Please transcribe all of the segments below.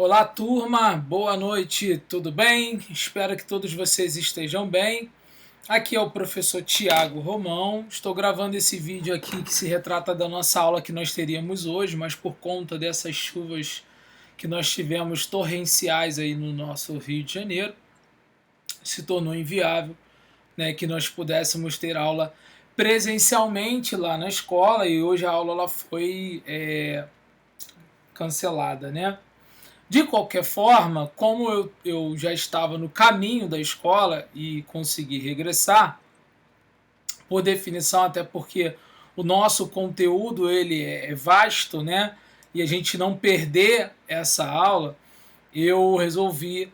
Olá, turma, boa noite, tudo bem? Espero que todos vocês estejam bem. Aqui é o professor Tiago Romão. Estou gravando esse vídeo aqui que se retrata da nossa aula que nós teríamos hoje, mas por conta dessas chuvas que nós tivemos torrenciais aí no nosso Rio de Janeiro, se tornou inviável, né, que nós pudéssemos ter aula presencialmente lá na escola e hoje a aula ela foi cancelada, né? De qualquer forma, como eu já estava no caminho da escola e consegui regressar, por definição, até porque o nosso conteúdo ele é vasto, né? E a gente não perder essa aula, eu resolvi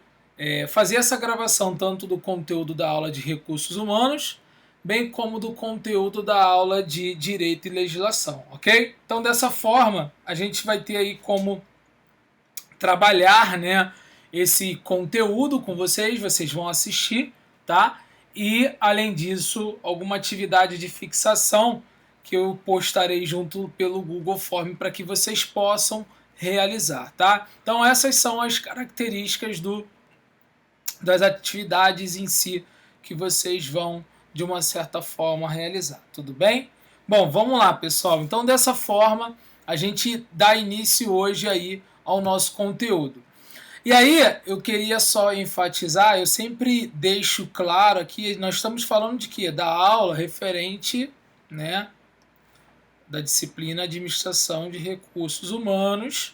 fazer essa gravação tanto do conteúdo da aula de recursos humanos, bem como do conteúdo da aula de direito e legislação, ok? Então, dessa forma, a gente vai ter aí como trabalhar, né, esse conteúdo com vocês vão assistir, tá? E além disso, alguma atividade de fixação que eu postarei junto pelo Google Form para que vocês possam realizar, tá? Então essas são as características das atividades em si que vocês vão de uma certa forma realizar, tudo bem? Bom, vamos lá, pessoal. Então dessa forma a gente dá início hoje aí ao nosso conteúdo. E aí, eu queria só enfatizar, eu sempre deixo claro aqui, nós estamos falando de quê? Da aula referente, né, da disciplina Administração de Recursos Humanos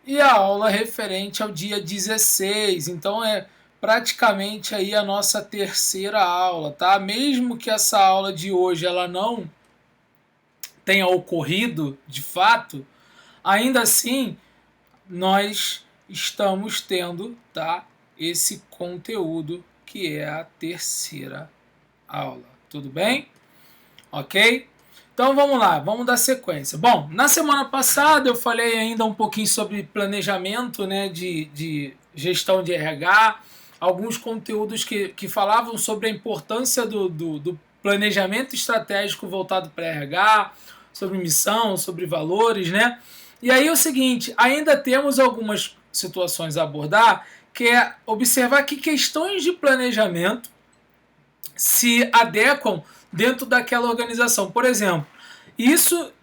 e a aula referente ao dia 16. Então é praticamente aí a nossa terceira aula, tá? Mesmo que essa aula de hoje ela não tenha ocorrido de fato, ainda assim nós estamos tendo, tá, esse conteúdo que é a terceira aula. Tudo bem? Ok? Então vamos lá, vamos dar sequência. Bom, na semana passada eu falei ainda um pouquinho sobre planejamento, né, de gestão de RH, alguns conteúdos que falavam sobre a importância do planejamento estratégico voltado para RH, sobre missão, sobre valores, né? E aí é o seguinte, ainda temos algumas situações a abordar, que é observar que questões de planejamento se adequam dentro daquela organização. Por exemplo,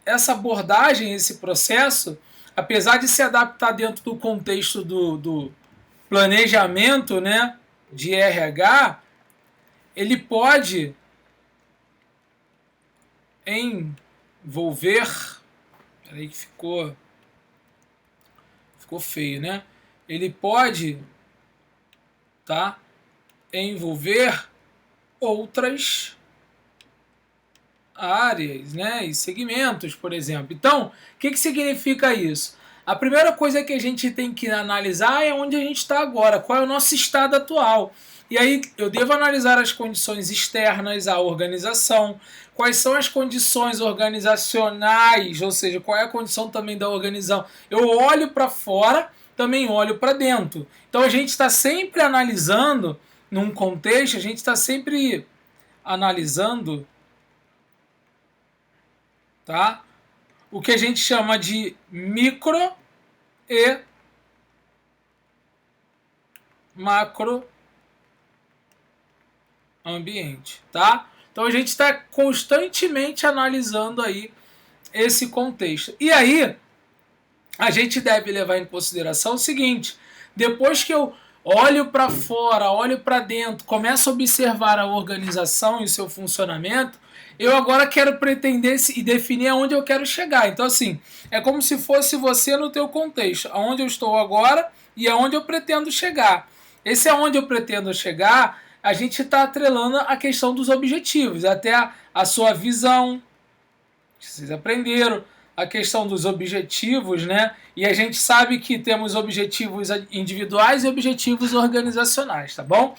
essa abordagem, esse processo, apesar de se adaptar dentro do contexto do planejamento, né, de RH, ele pode envolver. Peraí que ficou feio, né? Ele pode, tá, envolver outras áreas, né, e segmentos, por exemplo. Então, o que significa isso? A primeira coisa que a gente tem que analisar é onde a gente está agora, qual é o nosso estado atual. E aí eu devo analisar as condições externas à organização, quais são as condições organizacionais, ou seja, qual é a condição também da organização. Eu olho para fora, também olho para dentro. Então a gente está sempre analisando, num contexto, a gente está sempre analisando, tá, o que a gente chama de micro e macro ambiente, tá? Então a gente está constantemente analisando aí esse contexto. E aí a gente deve levar em consideração o seguinte: depois que eu olho para fora, olho para dentro, começo a observar a organização e o seu funcionamento, eu agora quero pretender e definir aonde eu quero chegar. Então, assim, é como se fosse você no teu contexto, aonde eu estou agora e aonde eu pretendo chegar. Esse aonde eu pretendo chegar, a gente está atrelando a questão dos objetivos, até a sua visão, que vocês aprenderam, a questão dos objetivos, né? E a gente sabe que temos objetivos individuais e objetivos organizacionais, tá bom?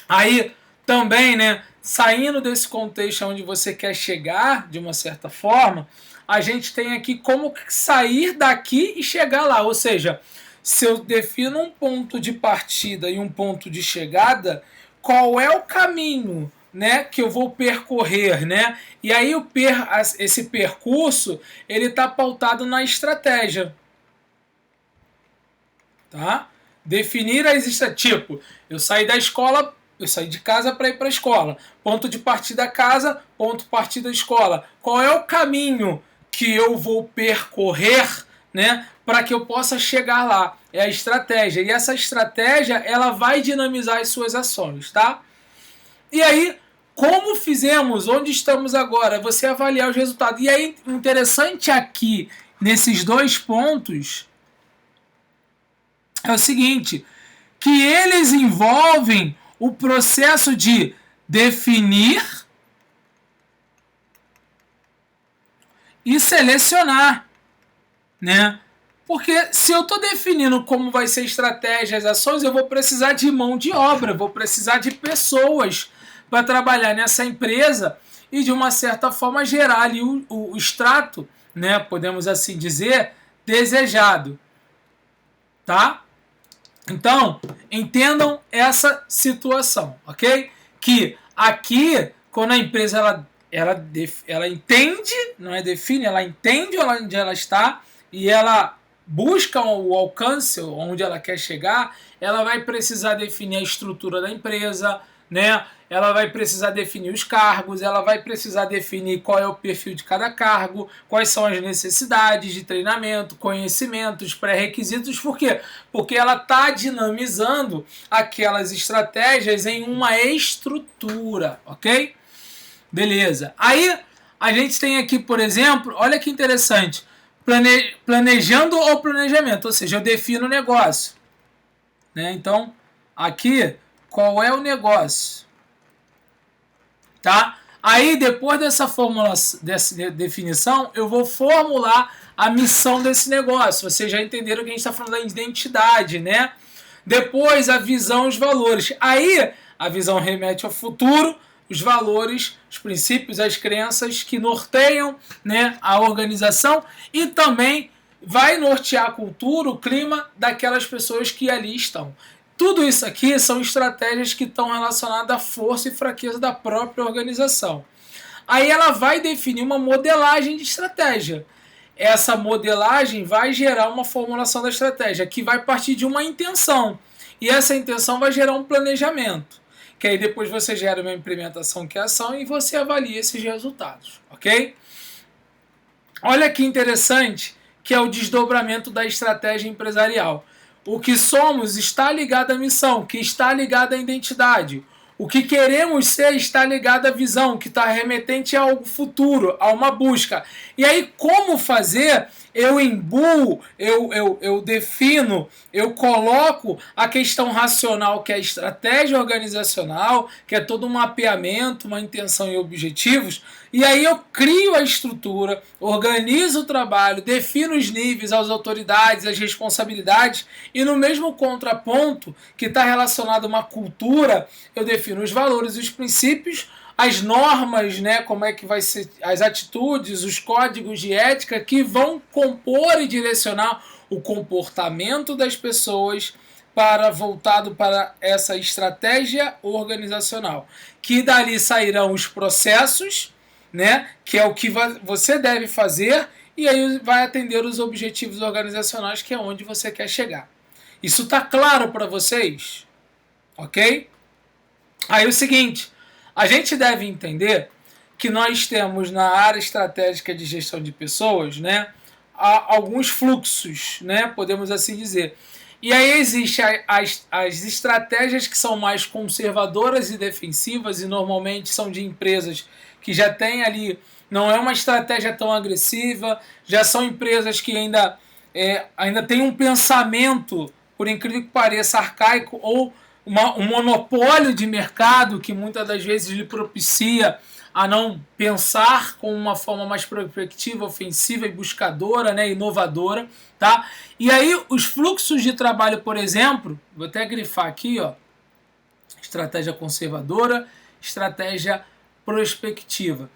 Aí também, né, saindo desse contexto onde você quer chegar, de uma certa forma, a gente tem aqui como sair daqui e chegar lá. Ou seja, se eu defino um ponto de partida e um ponto de chegada, qual é o caminho, né, que eu vou percorrer, né? E aí esse percurso ele está pautado na estratégia. tá? Definir as estratégias. Tipo, eu saí da escola, eu saí de casa para ir para a escola. Ponto de partida casa, ponto de partida escola. Qual é o caminho que eu vou percorrer, né, para que eu possa chegar lá? É a estratégia. E essa estratégia, ela vai dinamizar as suas ações, tá? E aí, como fizemos, onde estamos agora, você avaliar os resultados. E aí, interessante aqui, nesses dois pontos, é o seguinte, que eles envolvem o processo de definir e selecionar, né? Porque se eu estou definindo como vai ser estratégia, as ações, eu vou precisar de mão de obra, vou precisar de pessoas para trabalhar nessa empresa e de uma certa forma gerar ali o extrato, né? Podemos assim dizer, desejado, tá? Então, entendam essa situação, ok? Que aqui, quando a empresa ela entende, não é define, ela entende onde ela está e ela busca o alcance, onde ela quer chegar, ela vai precisar definir a estrutura da empresa, né? Ela vai precisar definir os cargos, ela vai precisar definir qual é o perfil de cada cargo, quais são as necessidades de treinamento, conhecimentos, pré-requisitos. Por quê? Porque ela está dinamizando aquelas estratégias em uma estrutura, ok? Beleza. Aí a gente tem aqui, por exemplo, olha que interessante, planejando o planejamento, ou seja, eu defino o negócio, né? Então, aqui, qual é o negócio? Tá? Aí, depois dessa definição, eu vou formular a missão desse negócio. Vocês já entenderam que a gente está falando da identidade, né? Depois, a visão e os valores. Aí, a visão remete ao futuro, os valores, os princípios, as crenças que norteiam, né, a organização e também vai nortear a cultura, o clima daquelas pessoas que ali estão. Tudo isso aqui são estratégias que estão relacionadas à força e fraqueza da própria organização. Aí ela vai definir uma modelagem de estratégia. Essa modelagem vai gerar uma formulação da estratégia, que vai partir de uma intenção. E essa intenção vai gerar um planejamento. Que aí depois você gera uma implementação que é ação e você avalia esses resultados. Ok? Olha que interessante que é o desdobramento da estratégia empresarial. O que somos está ligado à missão, que está ligado à identidade. O que queremos ser está ligado à visão, que está remetente a algo futuro, a uma busca. E aí, como fazer? Eu imbuo, eu defino, eu coloco a questão racional, que é a estratégia organizacional, que é todo um mapeamento, uma intenção e objetivos, e aí eu crio a estrutura, organizo o trabalho, defino os níveis, as autoridades, as responsabilidades, e no mesmo contraponto, que está relacionado a uma cultura, eu defino os valores e os princípios, as normas, né, como é que vai ser as atitudes, os códigos de ética que vão compor e direcionar o comportamento das pessoas voltado para essa estratégia organizacional. Que dali sairão os processos, né, que é o que você deve fazer, e aí vai atender os objetivos organizacionais, que é onde você quer chegar. Isso está claro para vocês? Ok? Aí o seguinte, a gente deve entender que nós temos na área estratégica de gestão de pessoas, né, alguns fluxos, né, podemos assim dizer. E aí existem as estratégias que são mais conservadoras e defensivas, e normalmente são de empresas que já têm ali, não é uma estratégia tão agressiva, já são empresas que ainda têm um pensamento, por incrível que pareça, arcaico, ou um monopólio de mercado que muitas das vezes lhe propicia a não pensar com uma forma mais prospectiva, ofensiva e buscadora, né, inovadora, tá? E aí os fluxos de trabalho, por exemplo, vou até grifar aqui, ó, estratégia conservadora, estratégia prospectiva.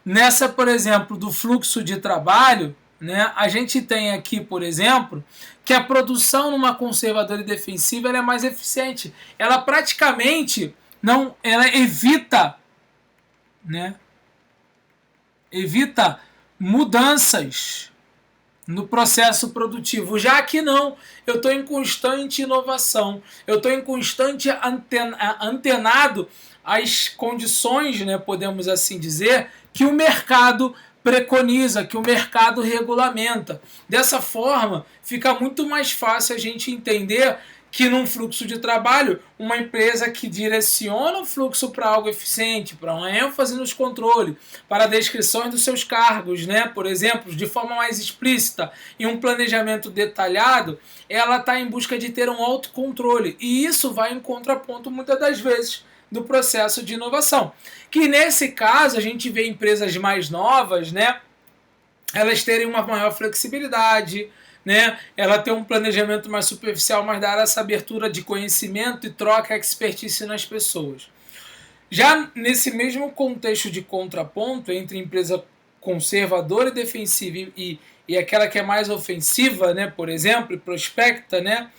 Nessa, por exemplo, do fluxo de trabalho, né, a gente tem aqui, por exemplo, que a produção numa conservadora e defensiva ela é mais eficiente. Ela praticamente ela evita, né, evita mudanças, no processo produtivo. Já aqui não, eu estou em constante inovação, eu estou em constante antenado às condições, né, podemos assim dizer, que o mercado preconiza, que o mercado regulamenta. Dessa forma, fica muito mais fácil a gente entender que num fluxo de trabalho, uma empresa que direciona o fluxo para algo eficiente, para uma ênfase nos controles, para descrições dos seus cargos, né? Por exemplo, de forma mais explícita e um planejamento detalhado, ela está em busca de ter um autocontrole. E isso vai em contraponto, muitas das vezes, do processo de inovação. Que nesse caso, a gente vê empresas mais novas, né? Elas terem uma maior flexibilidade, né? Ela tem um planejamento mais superficial, mas dar essa abertura de conhecimento e troca expertise nas pessoas. Já nesse mesmo contexto de contraponto entre empresa conservadora e defensiva e aquela que é mais ofensiva, né, por exemplo, e prospecta, né,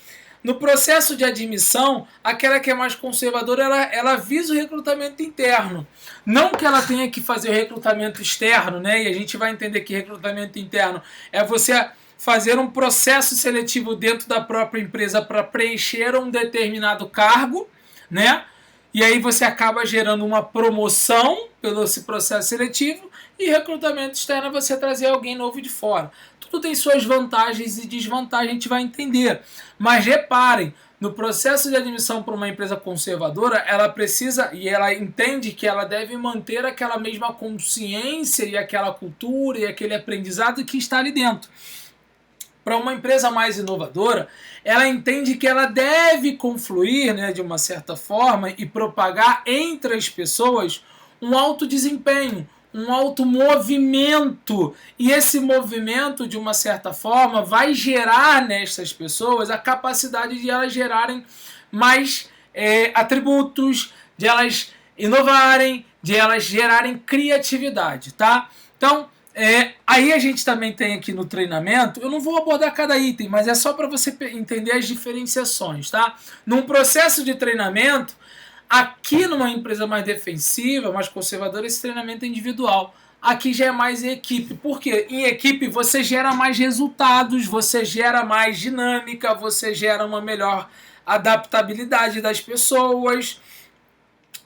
no processo de admissão, aquela que é mais conservadora, ela visa o recrutamento interno. Não que ela tenha que fazer o recrutamento externo, né? E a gente vai entender que recrutamento interno é você fazer um processo seletivo dentro da própria empresa para preencher um determinado cargo, né? E aí você acaba gerando uma promoção pelo esse processo seletivo, e recrutamento externo é você trazer alguém novo de fora. Tudo tem suas vantagens e desvantagens, a gente vai entender. Mas reparem, no processo de admissão para uma empresa conservadora, ela precisa e ela entende que ela deve manter aquela mesma consciência e aquela cultura e aquele aprendizado que está ali dentro. Para uma empresa mais inovadora, ela entende que ela deve confluir, né, de uma certa forma e propagar entre as pessoas um alto desempenho, um alto movimento. E esse movimento, de uma certa forma, vai gerar nessas pessoas a capacidade de elas gerarem mais atributos, de elas inovarem, de elas gerarem criatividade, tá? Então, aí a gente também tem aqui no treinamento, eu não vou abordar cada item, mas é só para você entender as diferenciações, tá? Num processo de treinamento, aqui numa empresa mais defensiva, mais conservadora, esse treinamento é individual. Aqui já é mais em equipe. Por quê? Em equipe você gera mais resultados, você gera mais dinâmica, você gera uma melhor adaptabilidade das pessoas,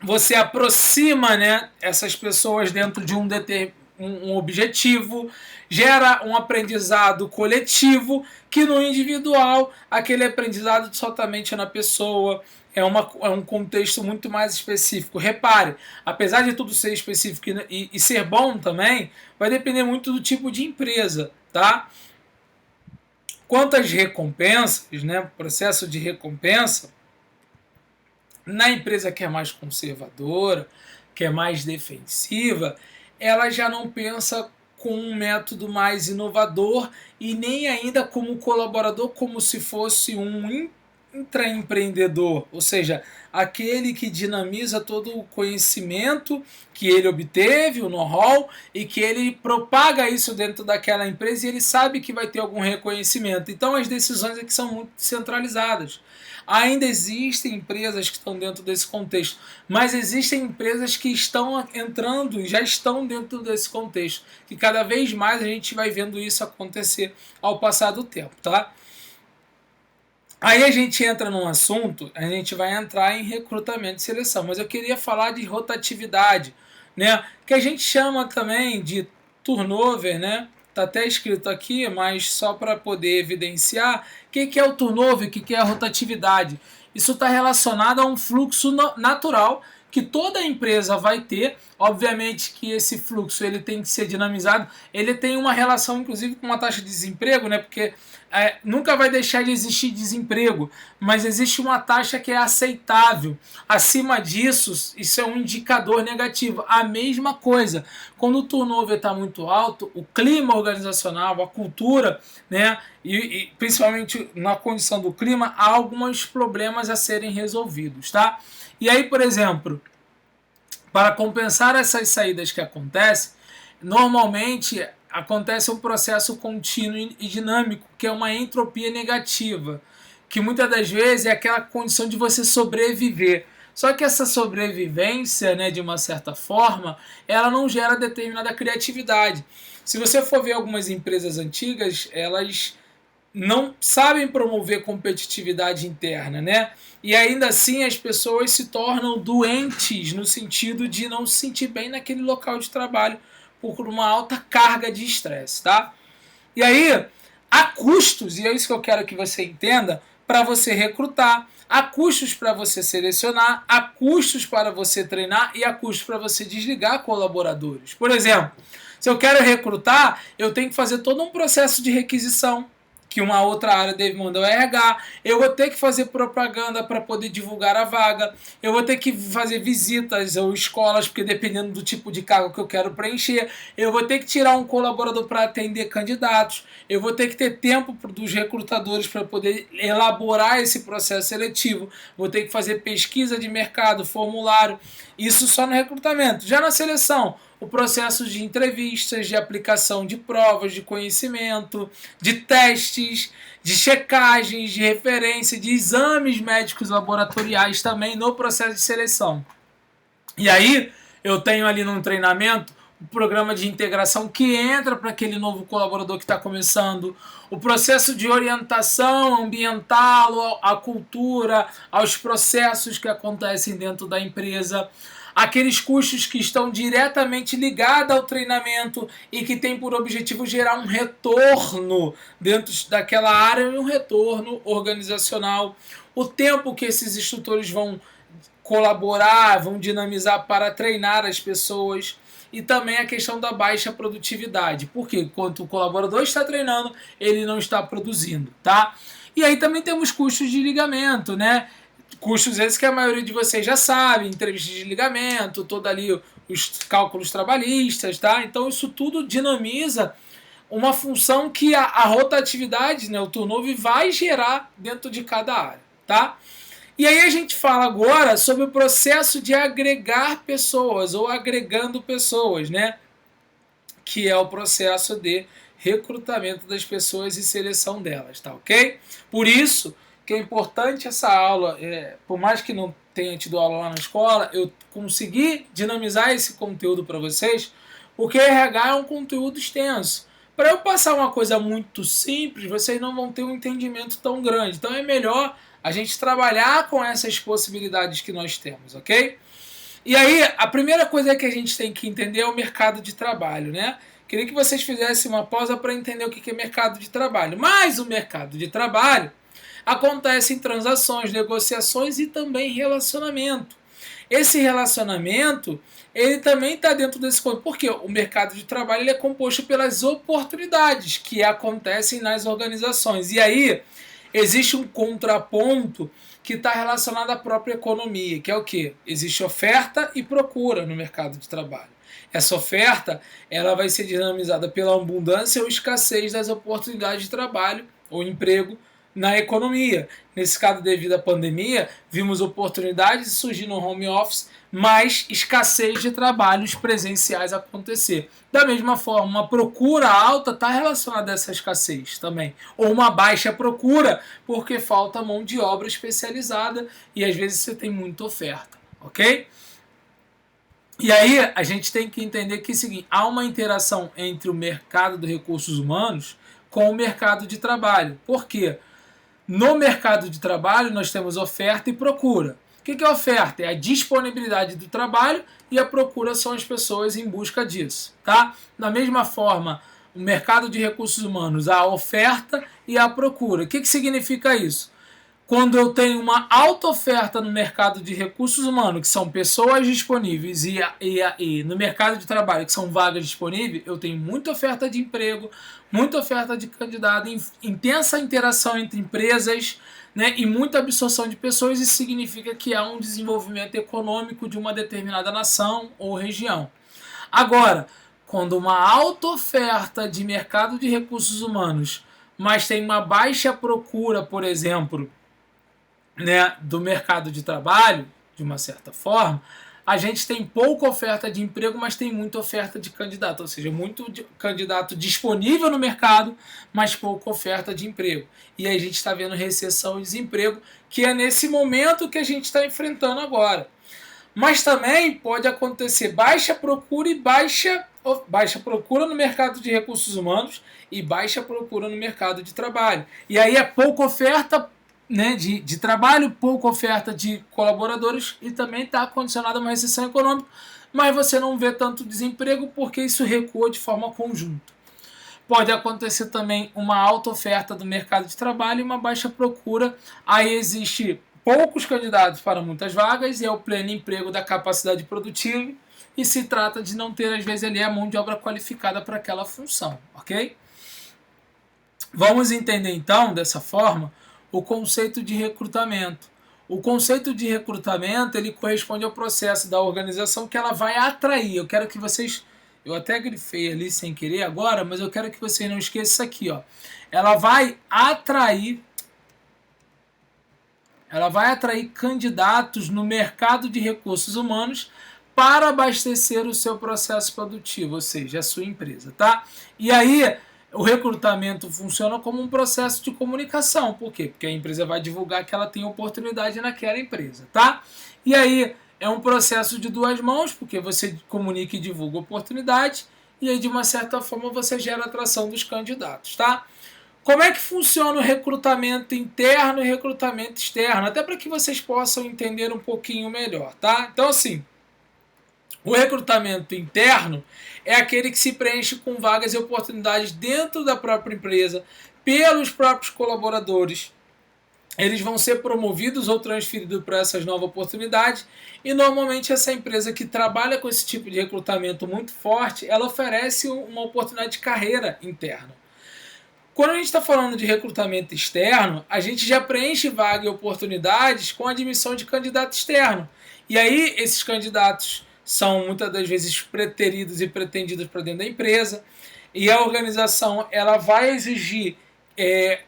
você aproxima, né, essas pessoas dentro de um objetivo, gera um aprendizado coletivo, que no individual, aquele aprendizado somente na pessoa, é um contexto muito mais específico. Repare, apesar de tudo ser específico e ser bom também, vai depender muito do tipo de empresa, tá? Quanto às recompensas, né, processo de recompensa, na empresa que é mais conservadora, que é mais defensiva, ela já não pensa com um método mais inovador e nem ainda como colaborador, como se fosse um intraempreendedor, ou seja, aquele que dinamiza todo o conhecimento que ele obteve, o know-how, e que ele propaga isso dentro daquela empresa e ele sabe que vai ter algum reconhecimento. Então as decisões aqui são muito centralizadas. Ainda existem empresas que estão dentro desse contexto, mas existem empresas que estão entrando e já estão dentro desse contexto, que cada vez mais a gente vai vendo isso acontecer ao passar do tempo, tá? Aí a gente entra num assunto, a gente vai entrar em recrutamento e seleção, mas eu queria falar de rotatividade, né? Que a gente chama também de turnover, né? Tá até escrito aqui, mas só para poder evidenciar o que é o turnover, o que é a rotatividade. Isso está relacionado a um fluxo natural que toda empresa vai ter. Obviamente que esse fluxo ele tem que ser dinamizado. Ele tem uma relação, inclusive, com uma taxa de desemprego, né? Porque nunca vai deixar de existir desemprego, mas existe uma taxa que é aceitável. Acima disso, isso é um indicador negativo. A mesma coisa, quando o turnover está muito alto, o clima organizacional, a cultura, né? E principalmente na condição do clima, há alguns problemas a serem resolvidos, tá? E aí, por exemplo, para compensar essas saídas que acontecem, normalmente acontece um processo contínuo e dinâmico, que é uma entropia negativa, que muitas das vezes é aquela condição de você sobreviver. Só que essa sobrevivência, né, de uma certa forma, ela não gera determinada criatividade. Se você for ver algumas empresas antigas, elas não sabem promover competitividade interna, né? E ainda assim as pessoas se tornam doentes no sentido de não se sentir bem naquele local de trabalho por uma alta carga de estresse, tá? E aí, há custos, e é isso que eu quero que você entenda, para você recrutar, há custos para você selecionar, há custos para você treinar e há custos para você desligar colaboradores. Por exemplo, se eu quero recrutar, eu tenho que fazer todo um processo de requisição, que uma outra área deve mandar o RH, eu vou ter que fazer propaganda para poder divulgar a vaga, eu vou ter que fazer visitas ou escolas, porque dependendo do tipo de cargo que eu quero preencher, eu vou ter que tirar um colaborador para atender candidatos, eu vou ter que ter tempo dos recrutadores para poder elaborar esse processo seletivo, vou ter que fazer pesquisa de mercado, formulário, isso só no recrutamento. Já na seleção, o processo de entrevistas, de aplicação de provas, de conhecimento, de testes, de checagens, de referência, de exames médicos laboratoriais também no processo de seleção. E aí eu tenho ali num treinamento o programa de integração que entra para aquele novo colaborador que está começando, o processo de orientação ambiental, a cultura, aos processos que acontecem dentro da empresa, aqueles custos que estão diretamente ligados ao treinamento e que tem por objetivo gerar um retorno dentro daquela área e um retorno organizacional, o tempo que esses instrutores vão colaborar, vão dinamizar para treinar as pessoas e também a questão da baixa produtividade, porque enquanto o colaborador está treinando, ele não está produzindo, tá? E aí também temos custos de ligamento, né? Custos esses que a maioria de vocês já sabe, entrevista de ligamento, todo ali os cálculos trabalhistas, tá? Então isso tudo dinamiza uma função que a rotatividade, né, o turnover vai gerar dentro de cada área, tá? E aí a gente fala agora sobre o processo de agregar pessoas ou agregando pessoas, né? Que é o processo de recrutamento das pessoas e seleção delas, tá ok? Por isso que é importante essa aula, por mais que não tenha tido aula lá na escola, eu consegui dinamizar esse conteúdo para vocês, porque RH é um conteúdo extenso. Para eu passar uma coisa muito simples, vocês não vão ter um entendimento tão grande. Então é melhor a gente trabalhar com essas possibilidades que nós temos, ok? E aí, a primeira coisa que a gente tem que entender é o mercado de trabalho, né? Queria que vocês fizessem uma pausa para entender o que é mercado de trabalho. Mas o mercado de trabalho acontece em transações, negociações e também relacionamento. Esse relacionamento, ele também está dentro desse conto, porque o mercado de trabalho ele é composto pelas oportunidades que acontecem nas organizações. E aí, existe um contraponto que está relacionado à própria economia, que é o quê? Existe oferta e procura no mercado de trabalho. Essa oferta ela vai ser dinamizada pela abundância ou escassez das oportunidades de trabalho ou emprego na economia. Nesse caso, devido à pandemia, vimos oportunidades surgir no home office, mas escassez de trabalhos presenciais acontecer. Da mesma forma, uma procura alta está relacionada a essa escassez também. Ou uma baixa procura, porque falta mão de obra especializada e às vezes você tem muita oferta, ok? E aí a gente tem que entender que é o seguinte, há uma interação entre o mercado de recursos humanos com o mercado de trabalho. Por quê? No mercado de trabalho, nós temos oferta e procura. O que é oferta? É a disponibilidade do trabalho e a procura são as pessoas em busca disso. Tá? Da mesma forma, o mercado de recursos humanos, a oferta e a procura. O que significa isso? Quando eu tenho uma alta oferta no mercado de recursos humanos, que são pessoas disponíveis, e no mercado de trabalho, que são vagas disponíveis, eu tenho muita oferta de emprego, muita oferta de candidato, intensa interação entre empresas, né, e muita absorção de pessoas. Isso significa que há um desenvolvimento econômico de uma determinada nação ou região. Agora, quando uma alta oferta de mercado de recursos humanos, mas tem uma baixa procura, por exemplo, né, do mercado de trabalho, de uma certa forma, a gente tem pouca oferta de emprego, mas tem muita oferta de candidato, ou seja, muito candidato disponível no mercado, mas pouca oferta de emprego. E aí a gente está vendo recessão e desemprego, que é nesse momento que a gente está enfrentando agora. Mas também pode acontecer baixa procura e baixa procura no mercado de recursos humanos e baixa procura no mercado de trabalho. E aí é pouca oferta, né, de trabalho, pouca oferta de colaboradores e também está condicionado a uma recessão econômica, mas você não vê tanto desemprego porque isso recua de forma conjunta. Pode acontecer também uma alta oferta do mercado de trabalho e uma baixa procura. Aí existe poucos candidatos para muitas vagas e é o pleno emprego da capacidade produtiva e se trata de não ter, às vezes, ali a mão de obra qualificada para aquela função, ok? Vamos entender, então, dessa forma, o conceito de recrutamento. O conceito de recrutamento, ele corresponde ao processo da organização que ela vai atrair. Eu quero que vocês... Eu até grifei ali sem querer agora, mas eu quero que vocês não esqueçam isso aqui, ó. Ela vai atrair candidatos no mercado de recursos humanos para abastecer o seu processo produtivo, ou seja, a sua empresa, tá? E aí, o recrutamento funciona como um processo de comunicação. Por quê? Porque a empresa vai divulgar que ela tem oportunidade naquela empresa, tá? E aí, é um processo de duas mãos, porque você comunica e divulga oportunidade, e aí, de uma certa forma, você gera atração dos candidatos, tá? Como é que funciona o recrutamento interno e recrutamento externo? Até para que vocês possam entender um pouquinho melhor, tá? Então, assim, o recrutamento interno é aquele que se preenche com vagas e oportunidades dentro da própria empresa, pelos próprios colaboradores. Eles vão ser promovidos ou transferidos para essas novas oportunidades e normalmente essa empresa que trabalha com esse tipo de recrutamento muito forte, ela oferece uma oportunidade de carreira interna. Quando a gente está falando de recrutamento externo, a gente já preenche vaga e oportunidades com a admissão de candidato externo. E aí esses candidatos são muitas das vezes preteridos e pretendidos para dentro da empresa e a organização ela vai exigir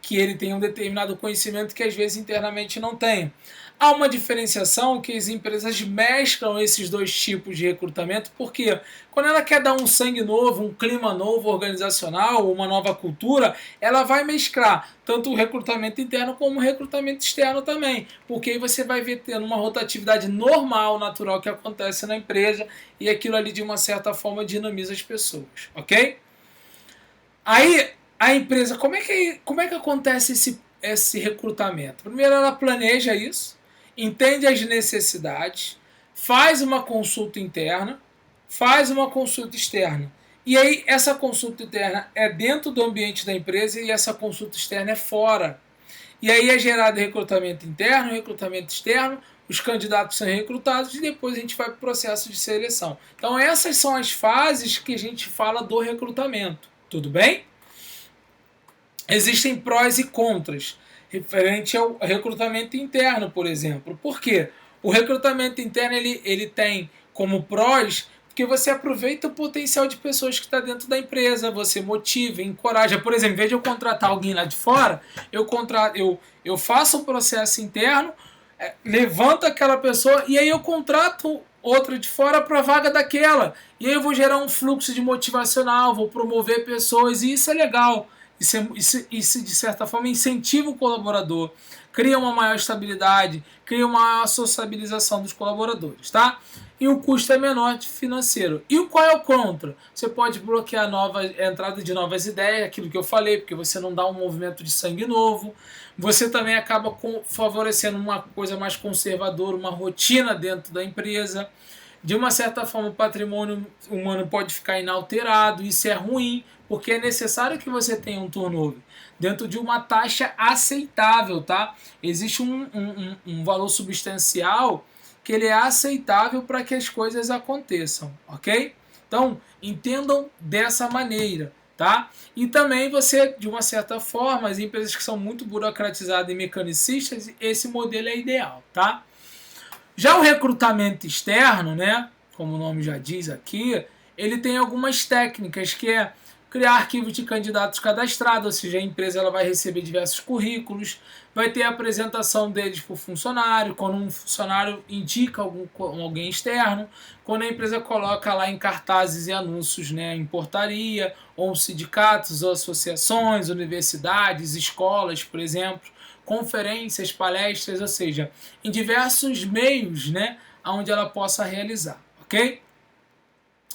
que ele tenha um determinado conhecimento que às vezes internamente não tem. Há uma diferenciação que as empresas mesclam esses dois tipos de recrutamento, porque quando ela quer dar um sangue novo, um clima novo organizacional, uma nova cultura, ela vai mesclar tanto o recrutamento interno como o recrutamento externo também, porque aí você vai ver tendo uma rotatividade normal, natural que acontece na empresa e aquilo ali de uma certa forma dinamiza as pessoas, ok? Aí a empresa, como é que acontece esse recrutamento? Primeiro ela planeja isso, entende as necessidades, faz uma consulta interna, faz uma consulta externa. E aí essa consulta interna é dentro do ambiente da empresa e essa consulta externa é fora. E aí é gerado recrutamento interno, recrutamento externo, os candidatos são recrutados e depois a gente vai para o processo de seleção. Então essas são as fases que a gente fala do recrutamento. Tudo bem? Existem prós e contras referente ao recrutamento interno, por exemplo. Por quê? O recrutamento interno ele tem como prós porque você aproveita o potencial de pessoas que está dentro da empresa, você motiva, encoraja. Por exemplo, em vez de eu contratar alguém lá de fora, eu faço um processo interno, levanto aquela pessoa e aí eu contrato outra de fora para a vaga daquela. E aí eu vou gerar um fluxo de motivacional, vou promover pessoas e isso é legal. Isso, de certa forma, incentiva o colaborador, cria uma maior estabilidade, cria uma maior sociabilização dos colaboradores, tá? E o custo é menor financeiro. E qual é o contra? Você pode bloquear a entrada de novas ideias, aquilo que eu falei, porque você não dá um movimento de sangue novo. Você também acaba favorecendo uma coisa mais conservadora, uma rotina dentro da empresa. De uma certa forma, o patrimônio humano pode ficar inalterado, isso é ruim, porque é necessário que você tenha um turnover dentro de uma taxa aceitável, tá? Existe um valor substancial que ele é aceitável para que as coisas aconteçam, ok? Então, entendam dessa maneira, tá? E também você, de uma certa forma, as empresas que são muito burocratizadas e mecanicistas, esse modelo é ideal, tá? Já o recrutamento externo, né, como o nome já diz aqui, ele tem algumas técnicas que é criar arquivos de candidatos cadastrados, ou seja, a empresa ela vai receber diversos currículos, vai ter a apresentação deles para o funcionário, quando um funcionário indica alguém externo, quando a empresa coloca lá em cartazes e anúncios, né, em portaria, ou sindicatos, ou associações, universidades, escolas, por exemplo, conferências, palestras, ou seja, em diversos meios, né, onde ela possa realizar, ok?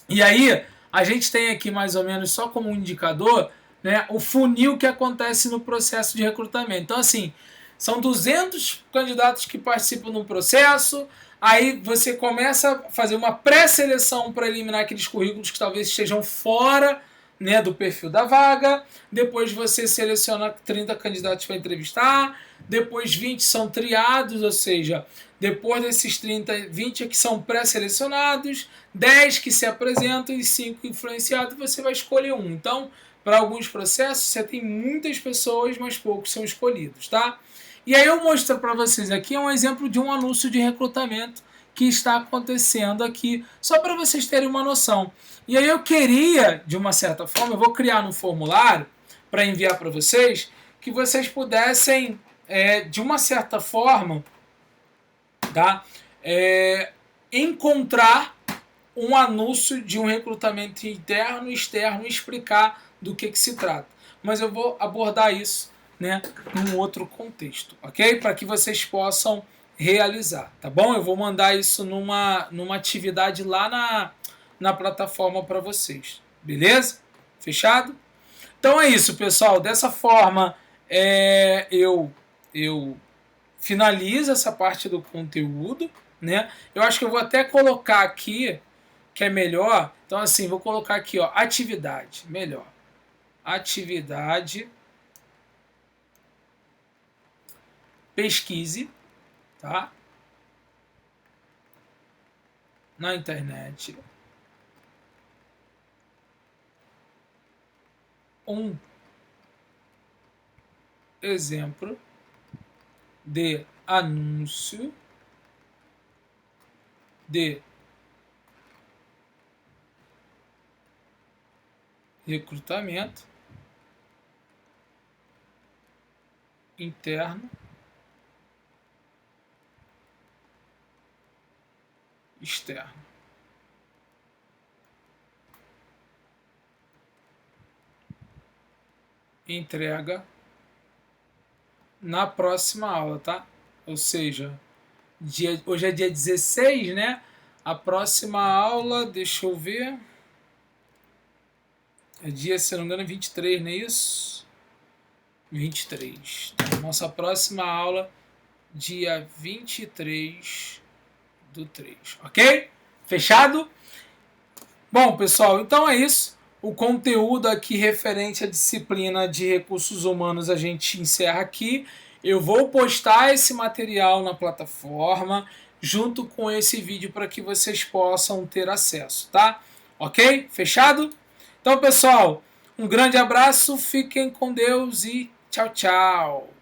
E aí, a gente tem aqui mais ou menos só como um indicador, né, o funil que acontece no processo de recrutamento. Então, assim, são 200 candidatos que participam no processo, aí você começa a fazer uma pré-seleção para eliminar aqueles currículos que talvez estejam fora, né, do perfil da vaga, depois você seleciona 30 candidatos para entrevistar, depois 20 são triados, ou seja, depois desses 30, 20 é que são pré-selecionados, 10 que se apresentam e 5 influenciados, você vai escolher um. Então, para alguns processos, você tem muitas pessoas, mas poucos são escolhidos, tá? E aí eu mostro para vocês aqui um exemplo de um anúncio de recrutamento que está acontecendo aqui, só para vocês terem uma noção. E aí eu queria, de uma certa forma, eu vou criar um formulário para enviar para vocês, que vocês pudessem, de uma certa forma, tá, encontrar um anúncio de um recrutamento interno e externo e explicar do que se trata. Mas eu vou abordar isso, né, em um outro contexto, ok? Para que vocês possam realizar, tá bom? Eu vou mandar isso numa atividade lá na plataforma para vocês, beleza? Fechado? Então é isso, pessoal. Dessa forma, eu finalizo essa parte do conteúdo, né? Eu acho que eu vou até colocar aqui, que é melhor. Então, assim, vou colocar aqui, ó, atividade, melhor. Atividade, pesquise, tá? Na internet. Um exemplo de anúncio de recrutamento interno externo. Entrega na próxima aula, tá? Ou seja, hoje é dia 16, né? A próxima aula, deixa eu ver. É dia, se não me engano, 23, não é isso? 23. Então, nossa próxima aula, dia 23/3, ok? Fechado? Bom, pessoal, então é isso. O conteúdo aqui referente à disciplina de recursos humanos a gente encerra aqui. Eu vou postar esse material na plataforma junto com esse vídeo para que vocês possam ter acesso, tá? Ok? Fechado? Então, pessoal, um grande abraço, fiquem com Deus e tchau, tchau!